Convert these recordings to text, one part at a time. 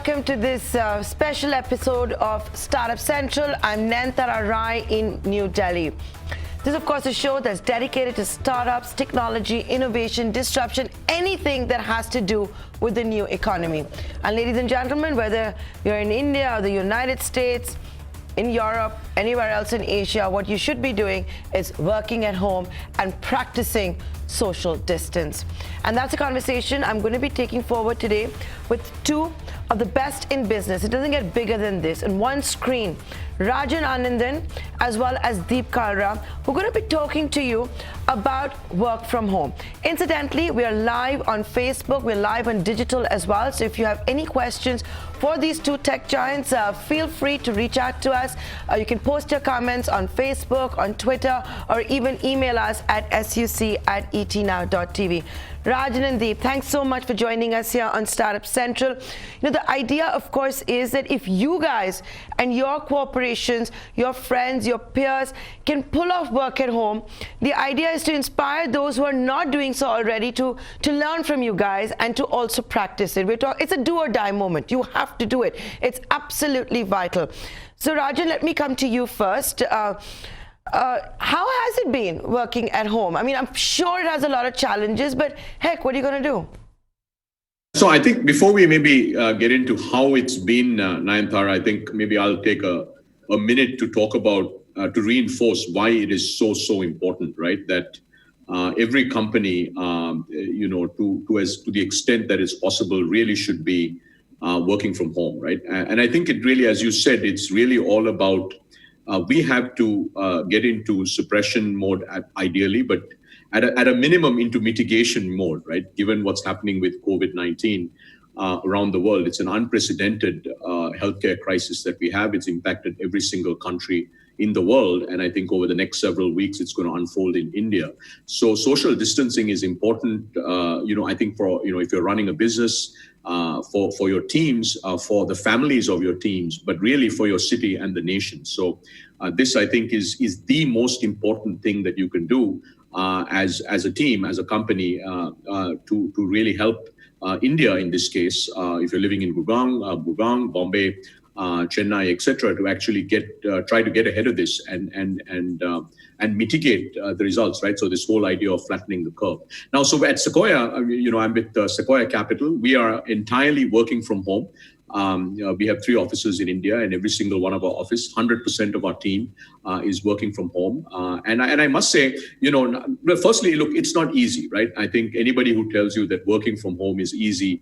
welcome to this special episode of Startup Central. I'm Nantara Rai in New Delhi. This is, of course, a show that's dedicated to startups, technology, innovation, disruption, anything that has to do with the new economy. And ladies and gentlemen, whether you're in India or the United States, in Europe, anywhere else in Asia, what you should be doing is working at home and practicing social distance. And that's a conversation I'm going to be taking forward today with two of the best in business. It doesn't get bigger than this. On one screen, Rajan Anadan as well as Kalra, who are going to be talking to you about work from home. Incidentally, we are live on Facebook. We're live on digital as well. So if you have any questions for these two tech giants, feel free to reach out to us. You can post your comments on Facebook, on Twitter, or even email us at suc@etnow.tv. Rajan and Deep, thanks so much for joining us here on Startup Central. You know, the idea, of course, is that if you guys and your corporations, your friends, your peers can pull off work at home, the idea is to inspire those who are not doing so already to learn from you guys and to also practice it. It's a do or die moment. You have to do it. It's absolutely vital. So Rajan, let me come to you first. How has it been working at home? I mean, I'm sure it has a lot of challenges, but heck, what are you going to do? So I think before we maybe get into how it's been, Nayantara, I think maybe I'll take a minute to talk about, to reinforce why it is so important, right? That every company, to the extent that it's possible, really should be working from home, right? And I think it really, as you said, it's really all about we have to get into suppression mode ideally, but at a minimum into mitigation mode, right? Given what's happening with COVID-19 around the world, it's an unprecedented healthcare crisis that we have. It's impacted every single country in the world. And I think over the next several weeks, it's going to unfold in India. So social distancing is important, I think if you're running a business, for your teams, for the families of your teams, but really for your city and the nation. So this, I think, is the most important thing that you can do as a team, as a company, to really help India in this case. If you're living in Gurgaon, Bombay, Chennai, etc., to actually try to get ahead of this and mitigate the results, right? So this whole idea of flattening the curve. Now, so at Sequoia, I'm with Sequoia Capital. We are entirely working from home. We have 3 offices in India, and every single one of our office, 100% of our team is working from home. And I must say, firstly, look, it's not easy, right? I think anybody who tells you that working from home is easy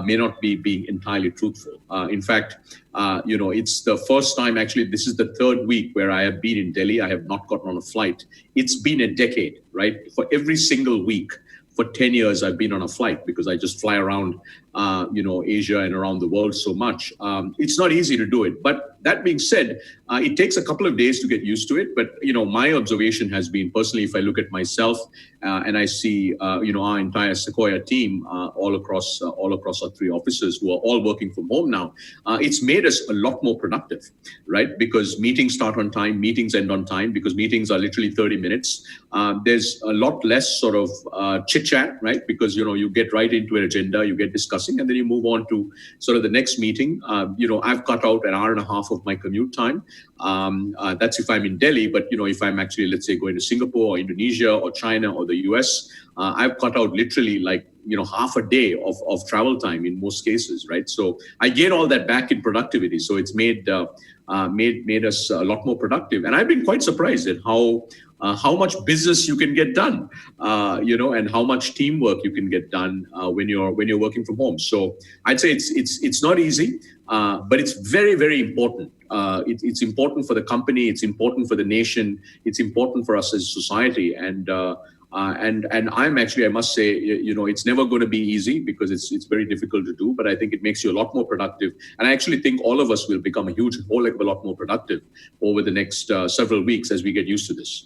may not be being entirely truthful. In fact, it's the first time, actually, this is the 3rd week where I have been in Delhi. I have not gotten on a flight. It's been a decade, right? For every single week. For 10 years, I've been on a flight because I just fly around, Asia and around the world so much. It's not easy to do it. But that being said, it takes a couple of days to get used to it. But, my observation has been, personally, if I look at myself and I see, our entire Sequoia team all across our 3 offices who are all working from home now, it's made us a lot more productive, right? Because meetings start on time, meetings end on time, because meetings are literally 30 minutes. There's a lot less sort of chit-chat, right? Because, you get right into an agenda, you get discussing, and then you move on to sort of the next meeting. I've cut out an hour and a half of my commute time. That's if I'm in Delhi, but if I'm actually, let's say, going to Singapore or Indonesia or China or the US, I've cut out literally half a day of travel time in most cases, right? So I get all that back in productivity. So it's made us a lot more productive. And I've been quite surprised at how much business you can get done, and how much teamwork you can get done when you're working from home. So I'd say it's not easy, but it's very, very important. It's important for the company. It's important for the nation. It's important for us as a society. And I'm actually, I must say, it's never going to be easy because it's very difficult to do, but I think it makes you a lot more productive. And I actually think all of us will become a whole heck of a lot more productive over the next several weeks as we get used to this.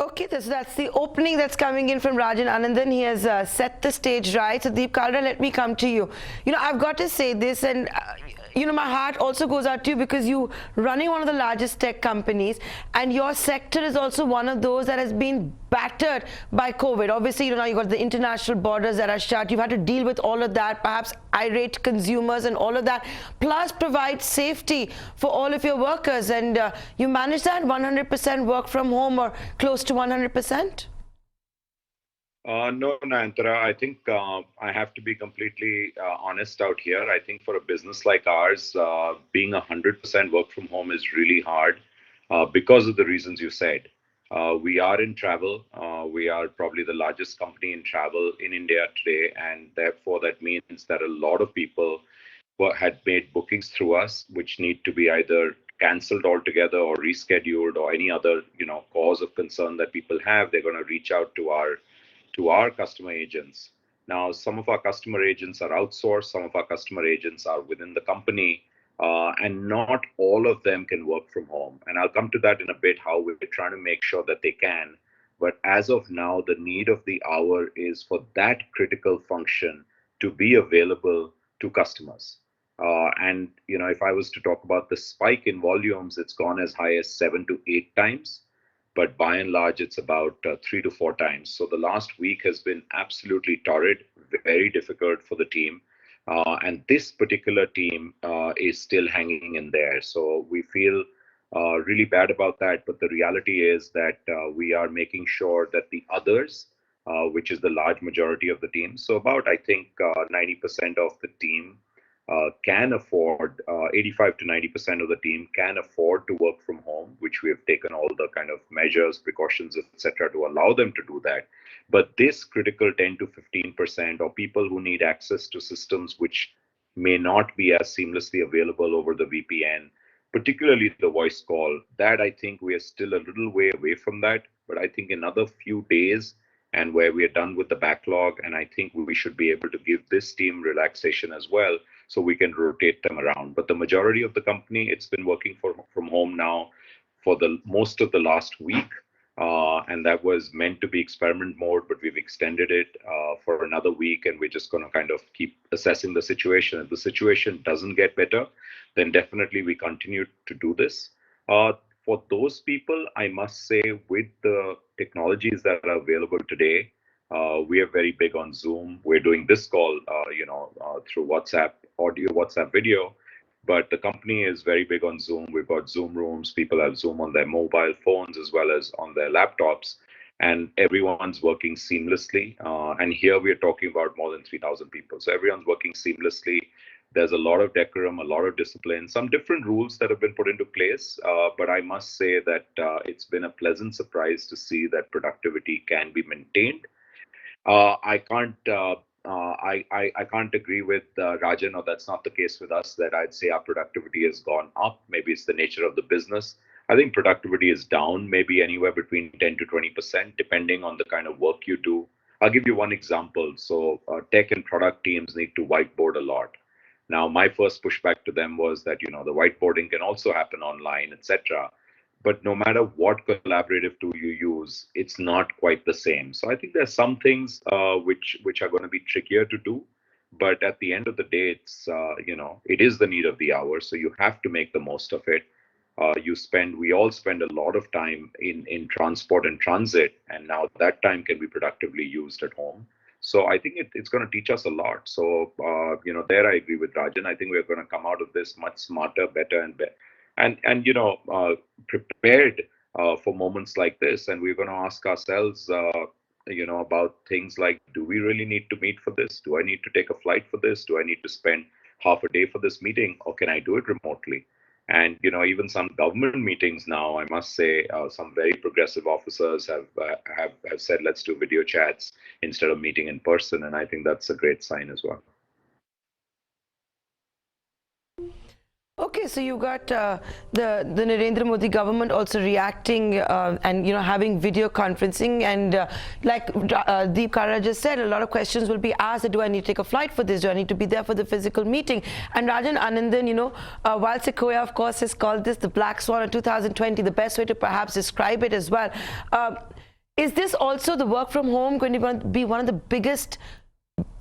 Okay, so that's the opening that's coming in from Rajan Anadan. He has set the stage right. So Kalra, let me come to you. I've got to say this, and my heart also goes out to you because you running one of the largest tech companies, and your sector is also one of those that has been battered by COVID. Obviously, now you've got the international borders that are shut. You've had to deal with all of that, perhaps irate consumers and all of that, plus provide safety for all of your workers. And you manage that 100% work from home or close to 100%? No, Nayantara, I think I have to be completely honest out here. I think for a business like ours, being 100% work from home is really hard because of the reasons you said. We are in travel. We are probably the largest company in travel in India today, and therefore that means that a lot of people had made bookings through us, which need to be either cancelled altogether or rescheduled or any other cause of concern that people have. They're going to reach out to our customer agents. Now, some of our customer agents are outsourced, some of our customer agents are within the company, and not all of them can work from home. And I'll come to that in a bit, how we're trying to make sure that they can. But as of now, the need of the hour is for that critical function to be available to customers. And if I was to talk about the spike in volumes, it's gone as high as 7 to 8 times. But by and large, it's about 3 to 4 times. So the last week has been absolutely torrid, very difficult for the team. And this particular team is still hanging in there. So we feel really bad about that. But the reality is that we are making sure that the others, which is the large majority of the team, so about, I think, 90% of the team can afford, 85 to 90% of the team can afford to work from home, which we have taken all the kind of measures, precautions, etc., to allow them to do that. But this critical 10 to 15%, or people who need access to systems which may not be as seamlessly available over the VPN, particularly the voice call, that I think we are still a little way away from that. But I think another few days, and where we are done with the backlog, and I think we should be able to give this team relaxation as well, so we can rotate them around. But the majority of the company, it's been working from home now for the most of the last week, and that was meant to be experiment mode, but we've extended it for another week, and we're just going to kind of keep assessing the situation. If the situation doesn't get better, then definitely we continue to do this. For those people, I must say, with the technologies that are available today, we are very big on Zoom. We're doing this call, through WhatsApp audio, WhatsApp video, but the company is very big on Zoom. We've got Zoom rooms. People have Zoom on their mobile phones as well as on their laptops, and everyone's working seamlessly. And here we are talking about more than 3,000 people. So everyone's working seamlessly. There's a lot of decorum, a lot of discipline, some different rules that have been put into place. But I must say that it's been a pleasant surprise to see that productivity can be maintained. I can't agree with Rajan, or that's not the case with us, that I'd say our productivity has gone up. Maybe it's the nature of the business. I think productivity is down, maybe anywhere between 10 to 20%, depending on the kind of work you do. I'll give you one example. So tech and product teams need to whiteboard a lot. Now, my first pushback to them was that, the whiteboarding can also happen online, etc. But no matter what collaborative tool you use, it's not quite the same. So I think there's some things which are going to be trickier to do. But at the end of the day, it's it is the need of the hour. So you have to make the most of it. We all spend a lot of time in transport and transit, and now that time can be productively used at home. So I think it's going to teach us a lot. So there I agree with Rajan. I think we're going to come out of this much smarter, better, and prepared for moments like this. And we're going to ask ourselves, about things like, do we really need to meet for this? Do I need to take a flight for this? Do I need to spend half a day for this meeting, or can I do it remotely? And even some government meetings now, I must say, some very progressive officers have said, let's do video chats instead of meeting in person, and I think that's a great sign as well. Okay, so you got the Narendra Modi government also reacting and having video conferencing, and like Deep Kalra just said, a lot of questions will be asked. Do I need to take a flight for this? Do I need to be there for the physical meeting? And Rajan, Anadan, while Sequoia of course has called this the Black Swan of 2020, the best way to perhaps describe it as well. Is this also the work from home going to be one of the biggest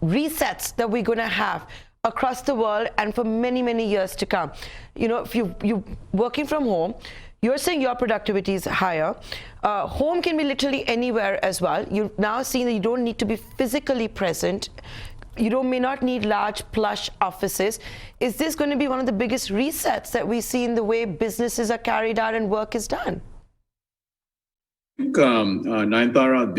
resets that we're going to have? across the world and for many, many years to come. If you working from home, you're saying your productivity is higher. Home can be literally anywhere as well. You've now seen that you don't need to be physically present. You may not need large plush offices. Is this going to be one of the biggest resets that we see in the way businesses are carried out and work is done? I think, Nayanthara,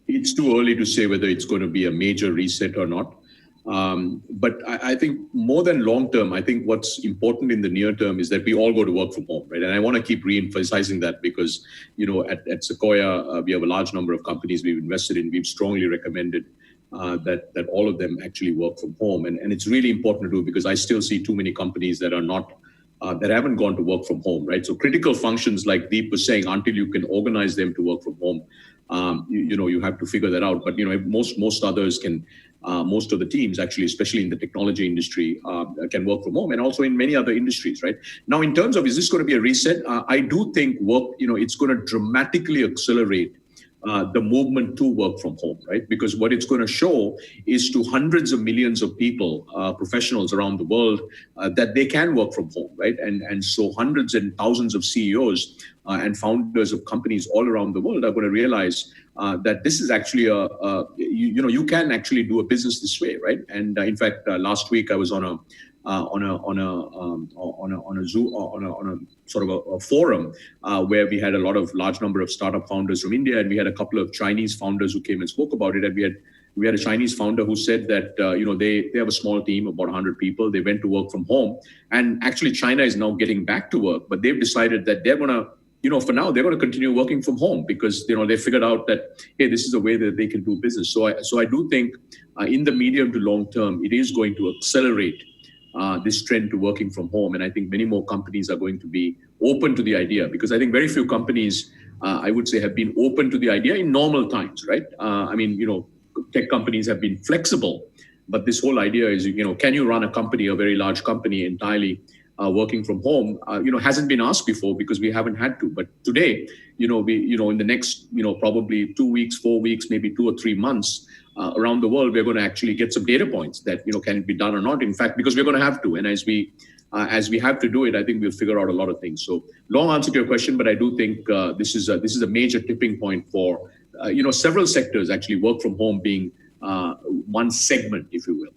it's too early to say whether it's going to be a major reset or not. But I think more than long term, I think what's important in the near term is that we all go to work from home, right? And I want to keep re-emphasizing that because, at Sequoia, we have a large number of companies we've invested in. We've strongly recommended that all of them actually work from home. And it's really important to do because I still see too many companies that are not, that haven't gone to work from home, right? So critical functions like Deep was saying, until you can organize them to work from home, you have to figure that out. But, most others can, most of the teams actually, especially in the technology industry, can work from home and also in many other industries, right? Now, in terms of, is this going to be a reset? I do think work, it's going to dramatically accelerate the movement to work from home, right? Because what it's going to show is to hundreds of millions of people, professionals around the world, that they can work from home, right? And so hundreds and thousands of CEOs and founders of companies all around the world are going to realize that this is actually you can actually do a business this way, right? And in fact, last week I was on a Zoom, on a sort of a forum where we had a large number of startup founders from India, and we had a couple of Chinese founders who came and spoke about it. And we had a Chinese founder who said that they have a small team, about 100 people. They went to work from home, and actually China is now getting back to work, but they've decided that they're going to, for now, they're going to continue working from home because, they figured out that, hey, this is a way that they can do business. So I do think in the medium to long term, it is going to accelerate this trend to working from home. And I think many more companies are going to be open to the idea, because I think very few companies, I would say, have been open to the idea in normal times, right? Tech companies have been flexible, but this whole idea is, can you run a company, a very large company, entirely working from home, hasn't been asked before because we haven't had to. But today, in the next, probably 2 weeks, 4 weeks, maybe 2 or 3 months, around the world, we're going to actually get some data points that, can it be done or not? In fact, because we're going to have to. And as we have to do it, I think we'll figure out a lot of things. So long answer to your question, but I do think this is a major tipping point for, several sectors actually, work from home being one segment, if you will.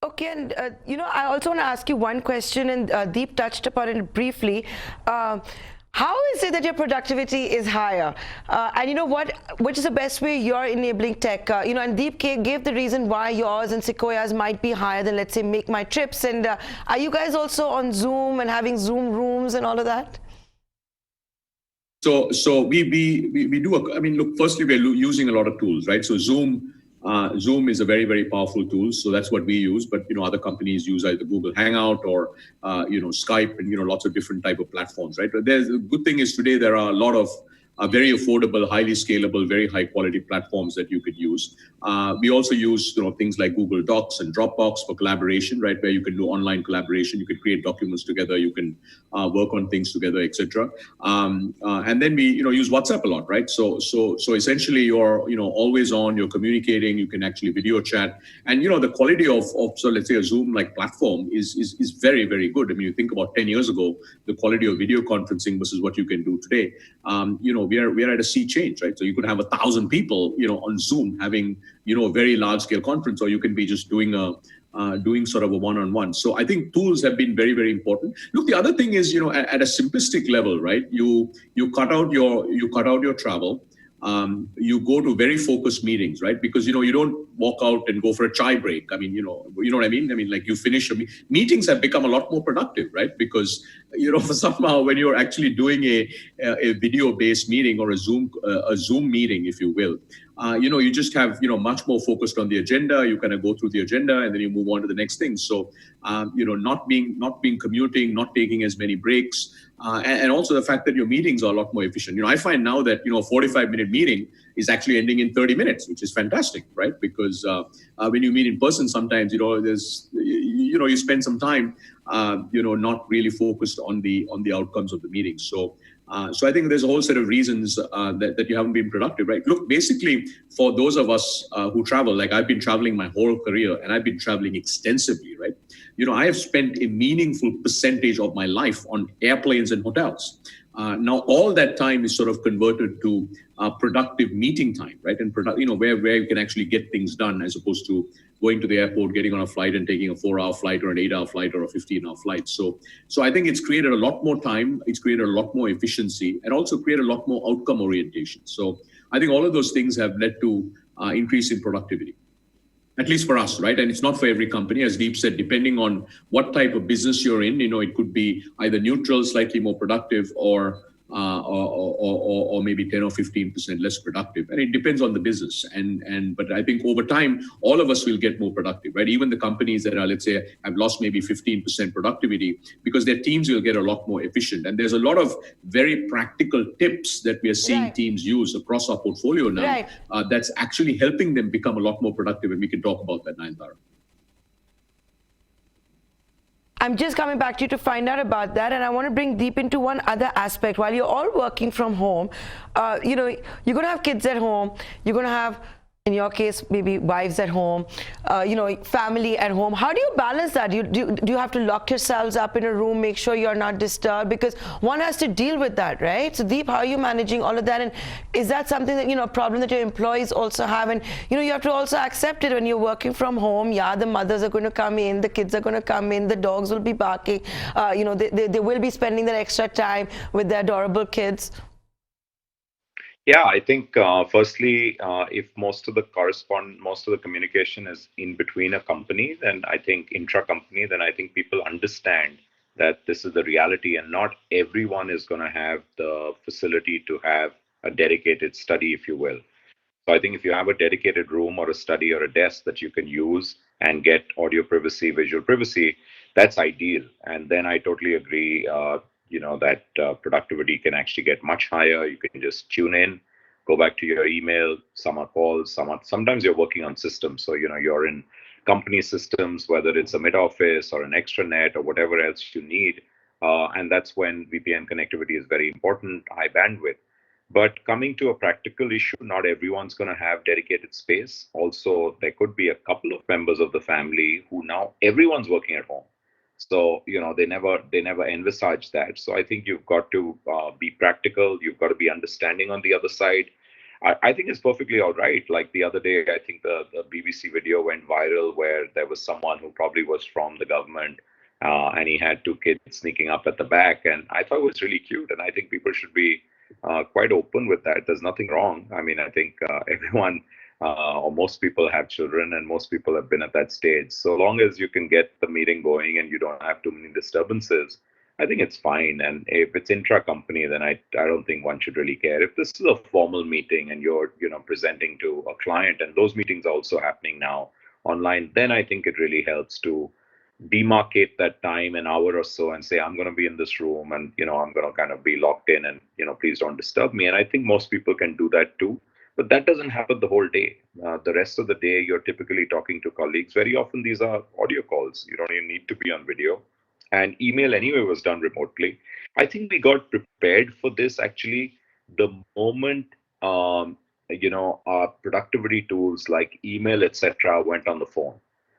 Okay, and I also want to ask you one question, and Deep touched upon it briefly. How is it that your productivity is higher? And which is the best way you're enabling tech? And Deep gave the reason why yours and Sequoia's might be higher than, let's say, MakeMyTrips. And are you guys also on Zoom and having Zoom rooms and all of that? So we do. Look, firstly, we're using a lot of tools, right? So Zoom is a very, very powerful tool. So that's what we use. But, other companies use either Google Hangout or, Skype and, lots of different type of platforms, right? But the good thing is today there are a lot of very affordable, highly scalable, very high quality platforms that you could use. We also use things like Google Docs and Dropbox for collaboration, right, where you can do online collaboration. You can create documents together. You can work on things together, etc. And then we use WhatsApp a lot, right? So essentially you're always on. You're communicating. You can actually video chat, and the quality of so let's say a Zoom like platform is very, very good. You think about 10 years ago, the quality of video conferencing versus what you can do today. We are at a sea change, right? So you could have 1,000 people, on Zoom having, a very large scale conference, or you can be just doing sort of a one-on-one. So I think tools have been very, very important. Look, the other thing is, at a simplistic level, right? You cut out your travel. You go to very focused meetings, right? Because, you don't walk out and go for a chai break. You know what I mean? Like you finish meetings have become a lot more productive, right? Because, somehow when you're actually doing a video-based meeting or a Zoom meeting, if you will, you just have, much more focused on the agenda. You kind of go through the agenda and then you move on to the next thing. So, not being commuting, not taking as many breaks, and also the fact that your meetings are a lot more efficient. I find now that, a 45-minute meeting is actually ending in 30 minutes, which is fantastic, right? Because when you meet in person, sometimes, there's, you spend some time, not really focused on the outcomes of the meeting. So So I think there's a whole set of reasons that you haven't been productive, right? Look, basically, for those of us who travel, like I've been traveling my whole career, and I've been traveling extensively, right? I have spent a meaningful percentage of my life on airplanes and hotels. Now, all that time is sort of converted to productive meeting time, right? And where you can actually get things done, as opposed to going to the airport, getting on a flight, and taking a 4-hour flight or an 8-hour flight or a 15-hour flight. So I think it's created a lot more time, it's created a lot more efficiency, and also created a lot more outcome orientation. So I think all of those things have led to increase in productivity, at least for us, right? And it's not for every company. As Deep said, depending on what type of business you're in, it could be either neutral, slightly more productive, or maybe 10 or 15% less productive. And it depends on the business. But I think over time, all of us will get more productive, right? Even the companies that are, let's say, have lost maybe 15% productivity, because their teams will get a lot more efficient. And there's a lot of very practical tips that we are seeing teams use across our portfolio now, that's actually helping them become a lot more productive. And we can talk about that, Nayanthara. I'm just coming back to you to find out about that, and I want to bring Deep into one other aspect. While you're all working from home, you're going to have kids at home, you're going to have, in your case, maybe wives at home, family at home. How do you balance that? Do you have to lock yourselves up in a room, make sure you're not disturbed? Because one has to deal with that, right? So Deep, how are you managing all of that? And is that something that, a problem that your employees also have? And, you have to also accept it when you're working from home. Yeah, the mothers are going to come in, the kids are going to come in, the dogs will be barking. They will be spending that extra time with their adorable kids. Yeah, I think firstly, if most of the communication is in between a company, then I think intra-company, then I think people understand that this is the reality, and not everyone is going to have the facility to have a dedicated study, if you will. So I think if you have a dedicated room or a study or a desk that you can use and get audio privacy, visual privacy, that's ideal. And then I totally agree, that productivity can actually get much higher. You can just tune in, go back to your email, some are calls, sometimes you're working on systems. So, you're in company systems, whether it's a mid-office or an extranet or whatever else you need. And that's when VPN connectivity is very important, high bandwidth. But coming to a practical issue, not everyone's going to have dedicated space. Also, there could be a couple of members of the family who now everyone's working at home. So, they never envisage that. So I think you've got to be practical. You've got to be understanding on the other side. I think it's perfectly all right. Like the other day, I think the BBC video went viral where there was someone who probably was from the government, and he had two kids sneaking up at the back. And I thought it was really cute. And I think people should be quite open with that. There's nothing wrong. I mean, I think everyone or most people have children, and most people have been at that stage. So long as you can get the meeting going and you don't have too many disturbances, I think it's fine. And if it's intra-company, then I don't think one should really care. If this is a formal meeting and you're presenting to a client, and those meetings are also happening now online, then I think it really helps to demarcate that time, an hour or so, and say, I'm going to be in this room, and I'm going to kind of be locked in, and please don't disturb me. And I think most people can do that too. But that doesn't happen the whole day. The rest of the day, you're typically talking to colleagues. Very often, these are audio calls. You don't even need to be on video. And email anyway was done remotely. I think we got prepared for this actually the moment our productivity tools like email, etc., went on the phone.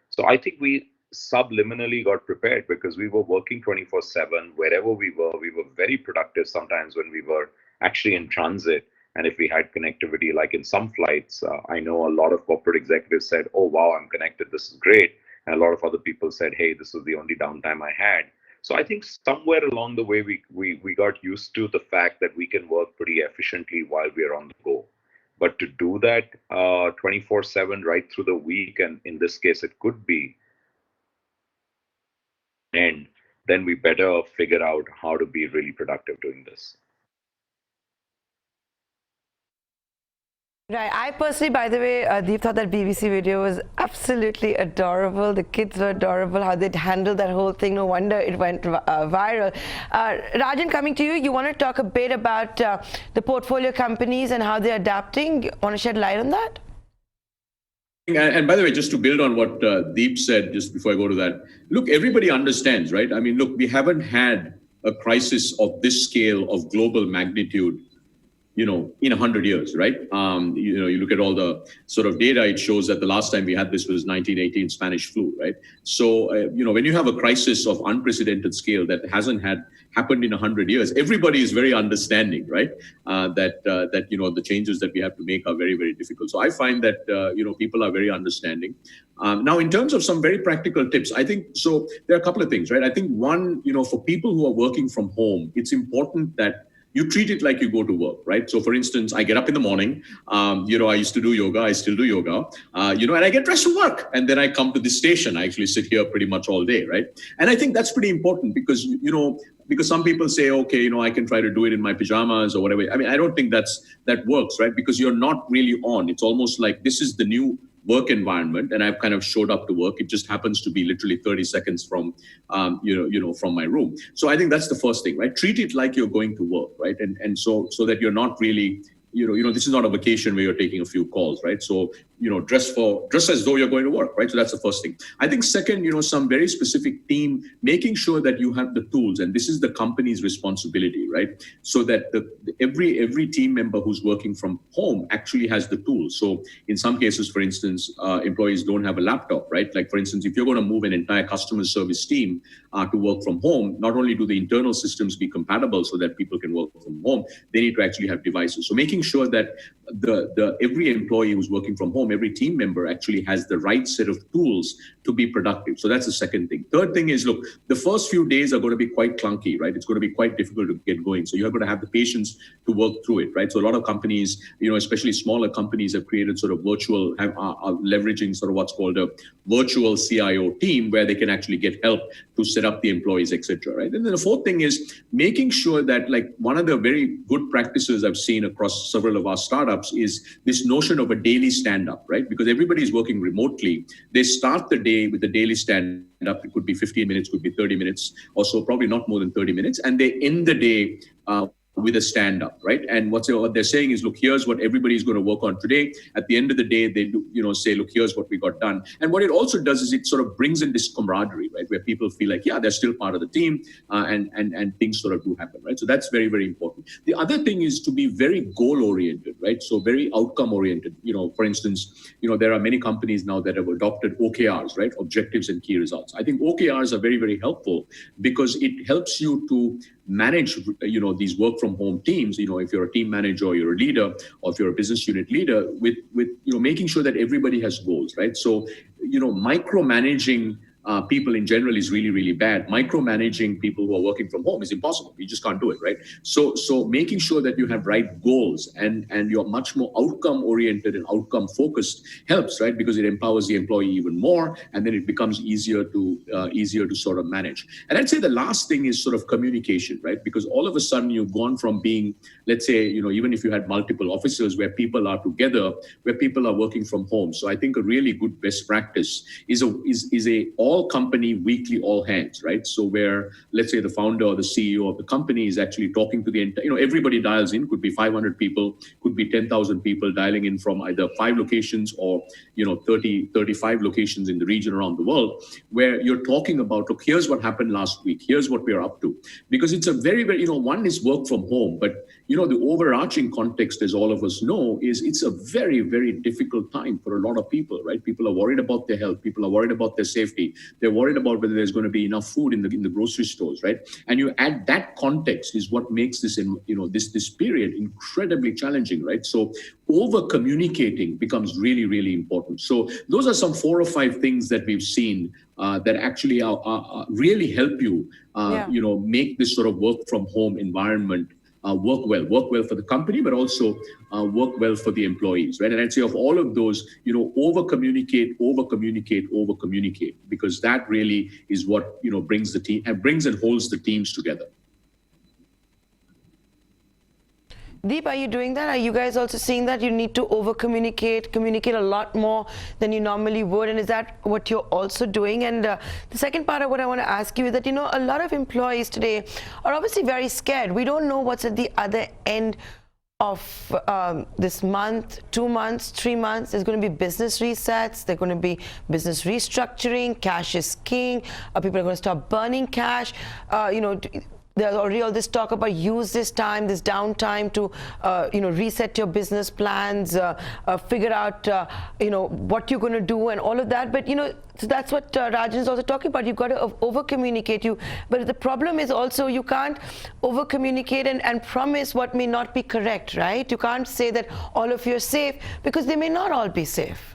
So I think we subliminally got prepared because we were working 24/7 wherever we were. We were very productive sometimes when we were actually in transit. And if we had connectivity, like in some flights, I know a lot of corporate executives said, oh, wow, I'm connected. This is great. And a lot of other people said, hey, this was the only downtime I had. So I think somewhere along the way, we got used to the fact that we can work pretty efficiently while we're on the go. But to do that 24/7 right through the week, and in this case, it could be, and then we better figure out how to be really productive doing this. Right. I personally, by the way, Deep, thought that BBC video was absolutely adorable. The kids were adorable, how they'd handled that whole thing. No wonder it went viral. Rajan, coming to you, you want to talk a bit about the portfolio companies and how they're adapting? You want to shed light on that? And by the way, just to build on what Deep said, just before I go to that, look, everybody understands, right? I mean, look, we haven't had a crisis of this scale of global magnitude, in 100 years, right? You look at all the sort of data, it shows that the last time we had this was 1918 Spanish flu, right? So, when you have a crisis of unprecedented scale that hasn't happened in 100 years, everybody is very understanding, right? That the changes that we have to make are very, very difficult. So I find that, people are very understanding. Now, in terms of some very practical tips, I think, so there are a couple of things, right? I think one, for people who are working from home, it's important that you treat it like you go to work, right? So for instance, I get up in the morning, I used to do yoga, I still do yoga, and I get dressed for work. And then I come to this station. I actually sit here pretty much all day, right? And I think that's pretty important because, because some people say, okay, I can try to do it in my pajamas or whatever. I mean, I don't think that works, right? Because you're not really on. It's almost like this is the new work environment, and I've kind of showed up to work. It just happens to be literally 30 seconds from, from my room. So I think that's the first thing, right? Treat it like you're going to work, right? And so that you're not really, this is not a vacation where you're taking a few calls, right? So, dress as though you're going to work, right? So that's the first thing. I think second, some very specific team, making sure that you have the tools, and this is the company's responsibility, right? So that every team member who's working from home actually has the tools. So in some cases, for instance, employees don't have a laptop, right? Like for instance, if you're going to move an entire customer service team to work from home, not only do the internal systems be compatible so that people can work from home, they need to actually have devices. So making sure that every employee who's working from home, every team member actually has the right set of tools to be productive. So that's the second thing. Third thing is, look, the first few days are going to be quite clunky, right? It's going to be quite difficult to get going. So you're going to have the patience to work through it, right? So a lot of companies, especially smaller companies, have created sort of are leveraging sort of what's called a virtual CIO team where they can actually get help to set up the employees, etc. Right? And then the fourth thing is making sure that, like, one of the very good practices I've seen across several of our startups is this notion of a daily stand-up, right? Because everybody is working remotely. They start the day with a daily stand-up. It could be 15 minutes, could be 30 minutes or so, probably not more than 30 minutes. And they end the day with a stand-up, right? And what they're saying is, look, here's what everybody's going to work on today. At the end of the day, they do, say, look, here's what we got done. And what it also does is it sort of brings in this camaraderie, right? Where people feel like, yeah, they're still part of the team, and things sort of do happen, right? So that's very, very important. The other thing is to be very goal-oriented, right? So very outcome-oriented. For instance, there are many companies now that have adopted OKRs, right? Objectives and key results. I think OKRs are very, very helpful because it helps you to manage, these work from home teams, if you're a team manager or you're a leader, or if you're a business unit leader, with making sure that everybody has goals, right? So, micromanaging people in general is really, really bad. Micromanaging people who are working from home is impossible. You just can't do it, right? So making sure that you have right goals and you're much more outcome oriented and outcome focused helps, right? Because it empowers the employee even more, and then it becomes easier to sort of manage. And I'd say the last thing is sort of communication, right? Because all of a sudden you've gone from being, let's say, even if you had multiple offices where people are together, where people are working from home. So I think a really good best practice is a all company weekly all hands, right? So where, let's say, the founder or the CEO of the company is actually talking to the entire, everybody dials in, could be 500 people, could be 10,000 people dialing in from either 5 locations or 35 locations in the region around the world, where you're talking about, look, here's what happened last week, here's what we're up to. Because it's a very, very, one is work from home, but the overarching context, as all of us know, is it's a very, very difficult time for a lot of people, right? People are worried about their health, people are worried about their safety. They're worried about whether there's going to be enough food in the grocery stores, right? And you add that context is what makes this, this period incredibly challenging, right? So over communicating becomes really, really important. So those are some 4 or 5 things that we've seen that actually are really help you, make this sort of work from home environment work well for the company, but also work well for the employees, right? And I'd say of all of those, over communicate, because that really is what brings the team and brings and holds the teams together. Deep, are you doing that? Are you guys also seeing that you need to communicate a lot more than you normally would? And is that what you're also doing? And the second part of what I want to ask you is that, a lot of employees today are obviously very scared. We don't know what's at the other end of this month, 2 months, 3 months. There's going to be business resets. There's going to be business restructuring. Cash is king. People are going to start burning cash. there's already all this talk about use this time, this downtime to, reset your business plans, figure out, what you're going to do and all of that. But, so that's what Rajan is also talking about. You've got to over-communicate. But the problem is also you can't over-communicate and promise what may not be correct, right? You can't say that all of you are safe because they may not all be safe.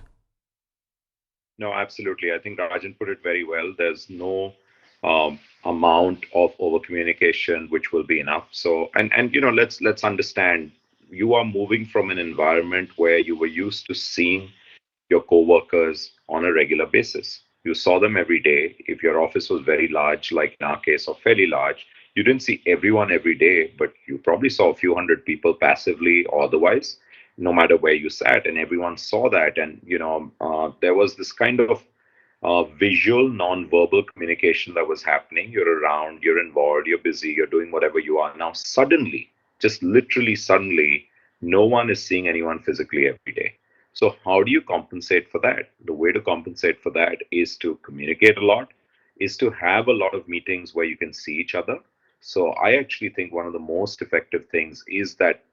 No, absolutely. I think Rajan put it very well. There's no amount of over communication which will be enough. So, and let's understand. You are moving from an environment where you were used to seeing your coworkers on a regular basis. You saw them every day. If your office was very large, like in our case, or fairly large, you didn't see everyone every day, but you probably saw a few hundred people passively or otherwise, no matter where you sat, and everyone saw that. And there was this kind of visual, non-verbal communication that was happening. You're around, you're involved, you're busy, you're doing whatever you are. Now, suddenly, just literally suddenly, no one is seeing anyone physically every day. So, how do you compensate for that? The way to compensate for that is to communicate a lot, is to have a lot of meetings where you can see each other. So, I actually think one of the most effective things is that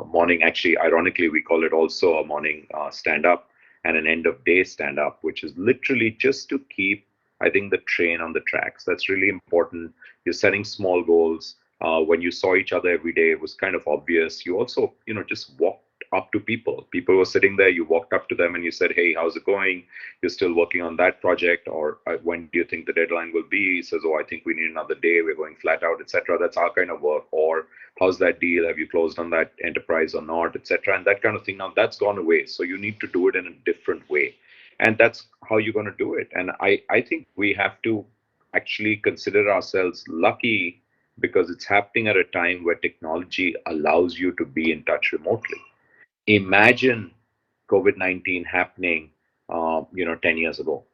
morning. Actually, ironically, we call it also a morning stand up and an end of day stand up, which is literally just to keep, I think, the train on the tracks. That's really important. You're setting small goals. When you saw each other every day, it was kind of obvious. You also, just walked up to people. People were sitting there. You walked up to them and you said, "Hey, how's it going? You're still working on that project, or when do you think the deadline will be?" He says, "Oh, I think we need another day. We're going flat out, etc." That's our kind of work. Or, "How's that deal? Have you closed on that enterprise or not, etc." And that kind of thing. Now that's gone away. So you need to do it in a different way, and that's how you're going to do it. And I think we have to actually consider ourselves lucky because it's happening at a time where technology allows you to be in touch remotely. Imagine COVID-19 happening, 10 years ago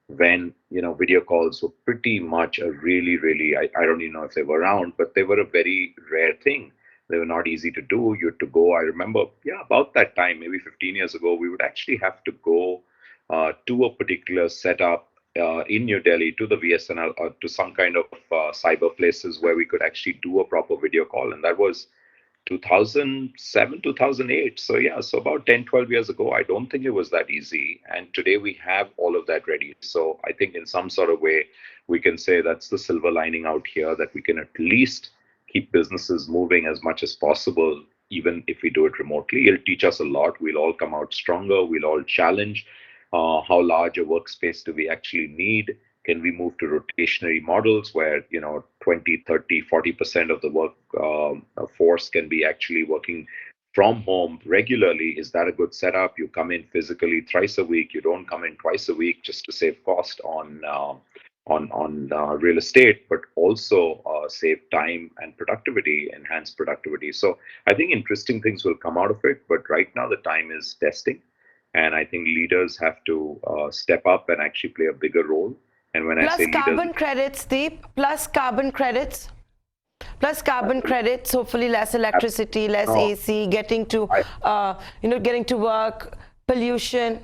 when, video calls were pretty much a really, really, I don't even know if they were around, but they were a very rare thing. They were not easy to do. You had to go. I remember, about that time, maybe 15 years ago, we would actually have to go to a particular setup in New Delhi to the VSNL or to some kind of cyber places where we could actually do a proper video call. And that was 2007, 2008. So, so about 10, 12 years ago, I don't think it was that easy. And today we have all of that ready. So I think in some sort of way, we can say that's the silver lining out here, that we can at least keep businesses moving as much as possible, even if we do it remotely. It'll teach us a lot. We'll all come out stronger. We'll all challenge how large a workspace do we actually need. Can we move to rotationary models where 20, 30, 40% of the work force can be actually working from home regularly? Is that a good setup? You come in physically thrice a week. You don't come in twice a week just to save cost on real estate, but also save time and productivity, enhance productivity. So I think interesting things will come out of it. But right now the time is testing, and I think leaders have to step up and actually play a bigger role. And when plus I say leaders, carbon credits, Deep, plus carbon credits. Plus carbon credits, hopefully less electricity, less AC, getting to, getting to work, pollution.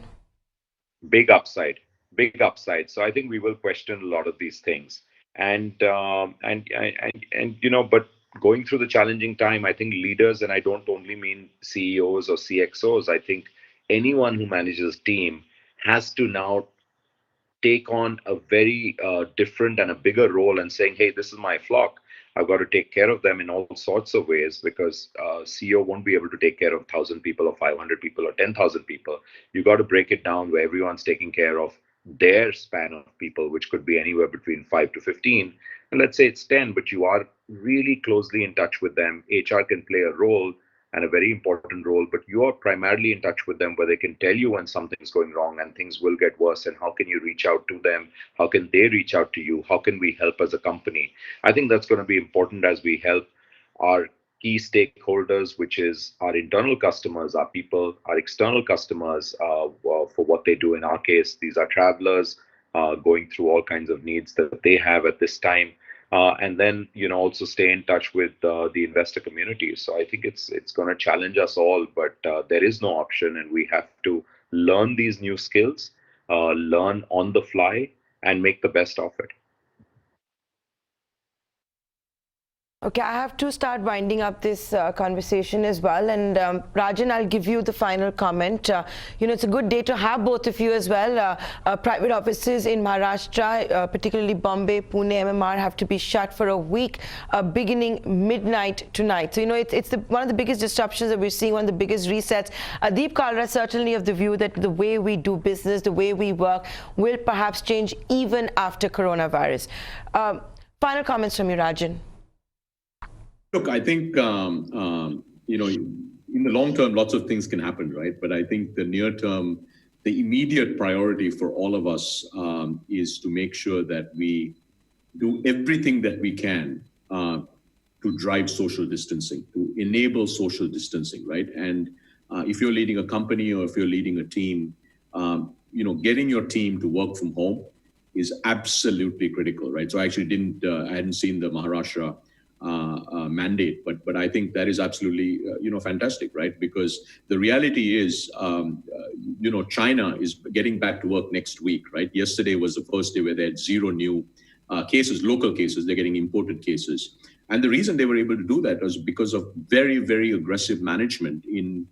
Big upside, big upside. So I think we will question a lot of these things. But going through the challenging time, I think leaders, and I don't only mean CEOs or CXOs, I think anyone who manages a team has to now take on a very different and a bigger role and saying, "Hey, this is my flock. I've got to take care of them in all sorts of ways," because CEO won't be able to take care of 1,000 people or 500 people or 10,000 people. You got to break it down where everyone's taking care of their span of people, which could be anywhere between 5 to 15. And let's say it's 10, but you are really closely in touch with them. HR can play a role and a very important role, but you are primarily in touch with them where they can tell you when something's going wrong and things will get worse, and how can you reach out to them? How can they reach out to you? How can we help as a company? I think that's going to be important as we help our key stakeholders, which is our internal customers, our people, our external customers, for what they do. In our case, these are travelers going through all kinds of needs that they have at this time. And then also stay in touch with the investor community. So I think it's going to challenge us all, but there is no option, and we have to learn these new skills, learn on the fly, and make the best of it. Okay, I have to start winding up this conversation as well. And Rajan, I'll give you the final comment. It's a good day to have both of you as well. Private offices in Maharashtra, particularly Bombay, Pune, MMR, have to be shut for a week, beginning midnight tonight. So, it's one of the biggest disruptions that we're seeing, one of the biggest resets. Deep Kalra certainly of the view that the way we do business, the way we work, will perhaps change even after coronavirus. Final comments from you, Rajan. Look, I think, in the long term, lots of things can happen, right? But I think the near term, the immediate priority for all of us is to make sure that we do everything that we can to drive social distancing, to enable social distancing, right? And if you're leading a company or if you're leading a team, getting your team to work from home is absolutely critical, right? So I actually I hadn't seen the Maharashtra mandate, but I think that is absolutely fantastic, right? Because the reality is, China is getting back to work next week, right? Yesterday was the first day where they had 0 new cases, local cases. They're getting imported cases, and the reason they were able to do that was because of very, very aggressive management in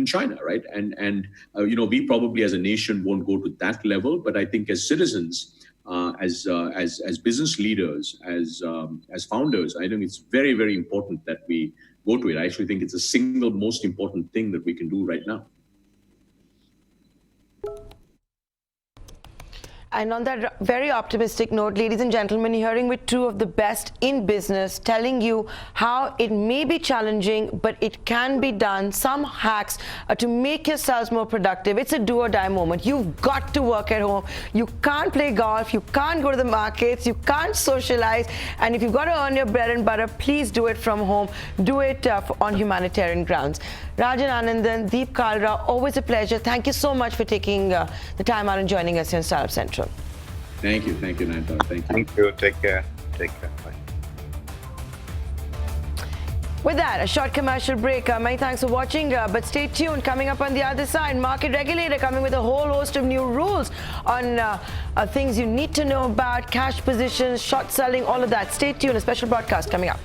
China, right? And we probably as a nation won't go to that level, but I think as citizens, as business leaders, as founders, I think it's very, very important that we go to it. I actually think it's the single most important thing that we can do right now. And on that very optimistic note, ladies and gentlemen, hearing with two of the best in business telling you how it may be challenging, but it can be done. Some hacks to make yourselves more productive. It's a do or die moment. You've got to work at home. You can't play golf. You can't go to the markets. You can't socialize. And if you've got to earn your bread and butter, please do it from home. Do it on humanitarian grounds. Rajan, Anadan, Deep Kalra, always a pleasure. Thank you so much for taking the time out and joining us here on Startup Central. Thank you, Nayanthara. Thank you. Thank you. Take care. Bye. With that, a short commercial break. Many thanks for watching, but stay tuned. Coming up on the other side, market regulator coming with a whole host of new rules on things you need to know about, cash positions, short selling, all of that. Stay tuned. A special broadcast coming up.